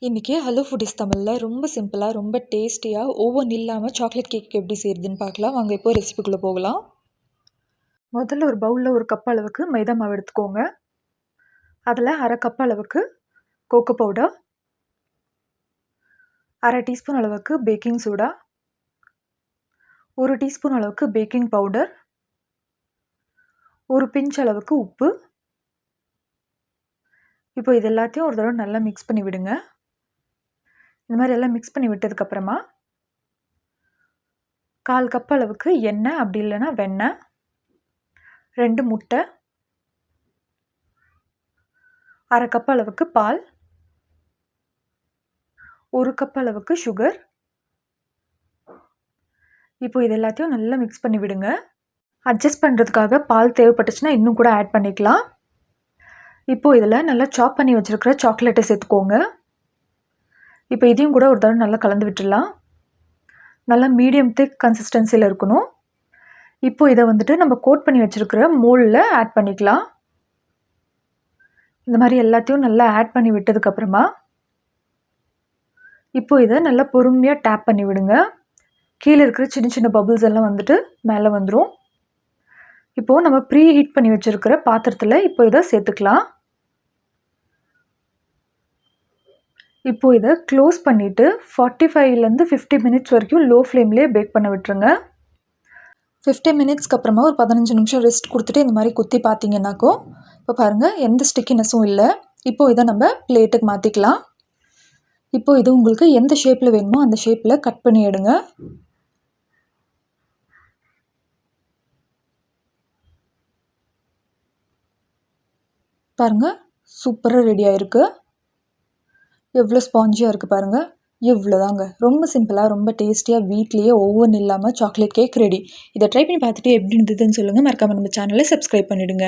இன்றைக்கி hello foodies தமிழில் ரொம்ப சிம்பிளாக ரொம்ப டேஸ்டியாக ஓவன் இல்லாமல் சாக்லேட் கேக் எப்படி செய்கிறதுன்னு பார்க்கலாம். வாங்க இப்போ ரெசிபிக்குள்ளே போகலாம். முதல்ல ஒரு பவுலில் ஒரு கப் அளவுக்கு மைதா மாவு எடுத்துக்கோங்க. அதில் அரை கப் அளவுக்கு கோகோ பவுடர், அரை டீஸ்பூன் அளவுக்கு பேக்கிங் சோடா, ஒரு டீஸ்பூன் அளவுக்கு பேக்கிங் பவுடர், ஒரு பிஞ்ச் அளவுக்கு உப்பு. இப்போ இது எல்லாத்தையும் ஒரு தடவை நல்லா மிக்ஸ் பண்ணி விடுங்க. இந்த மாதிரி எல்லாம் மிக்ஸ் பண்ணி விட்டதுக்கப்புறமா 1/4 கப் அளவுக்கு எண்ணெய், அப்படி இல்லைன்னா வெண்ணெய், 2 முட்டை, அரை கப் அளவுக்கு பால், 1 கப் அளவுக்கு சுகர். இப்போ இது எல்லாத்தையும் நல்லா மிக்ஸ் பண்ணி விடுங்க. அட்ஜஸ்ட் பண்ணுறதுக்காக பால் தேவைப்பட்டுச்சுன்னா இன்னும் கூட ஆட் பண்ணிக்கலாம். இப்போது இதில் நல்லா சாப் பண்ணி வச்சுருக்கிற சாக்லேட்டை சேர்த்துக்கோங்க. இப்போ இதையும் கூட ஒரு தடவை நல்லா கலந்து விட்டுடலாம். நல்லா மீடியம் திக் கன்சிஸ்டன்சியில் இருக்கணும். இப்போது இதை வந்துட்டு நம்ம கோட் பண்ணி வச்சுருக்கிற மோல்டில் ஆட் பண்ணிக்கலாம். இந்த மாதிரி எல்லாத்தையும் நல்லா ஆட் பண்ணி விட்டதுக்கப்புறமா இப்போது இதை நல்லா பொறுமையாக டேப் பண்ணி விடுங்க. கீழே இருக்கிற சின்ன சின்ன பபுள்ஸ் எல்லாம் வந்துட்டு மேலே வந்துடும். இப்போது நம்ம ப்ரீ ஹீட் பண்ணி வச்சுருக்கிற பாத்திரத்தில் இப்போ இதை சேர்த்துக்கலாம். இப்போது இதை க்ளோஸ் பண்ணிவிட்டு 45லேருந்து 50 மினிட்ஸ் வரைக்கும் லோ ஃப்ளேம்லேயே பேக் பண்ண விட்டுருங்க. 50 மினிட்ஸ்க்கு அப்புறமா ஒரு 15 நிமிஷம் ரெஸ்ட் கொடுத்துட்டு இந்த மாதிரி குத்தி பார்த்தீங்கன்னாக்கும் இப்போ பாருங்கள் எந்த ஸ்டிக்கினஸும் இல்லை. இப்போது இதை நம்ம பிளேட்டுக்கு மாற்றிக்கலாம். இப்போது இது உங்களுக்கு எந்த ஷேப்பில் வேணுமோ அந்த ஷேப்பில் கட் பண்ணி எடுங்க. பாருங்கள் சூப்பராக ரெடி ஆகிருக்கு. எவ்வளோ ஸ்பாஞ்சியாக இருக்குது பாருங்கள். இவ்வளோதாங்க. ரொம்ப சிம்பிளாக ரொம்ப டேஸ்டியாக வீட்லேயே ஓவன் இல்லாமல் சாக்லேட் கேக் ரெடி. இதை ட்ரை பண்ணி பார்த்துட்டு எப்படி இருந்ததுன்னு சொல்லுங்கள். மறக்காமல் நம்ம சேனலை சப்ஸ்கிரைப் பண்ணிவிடுங்க.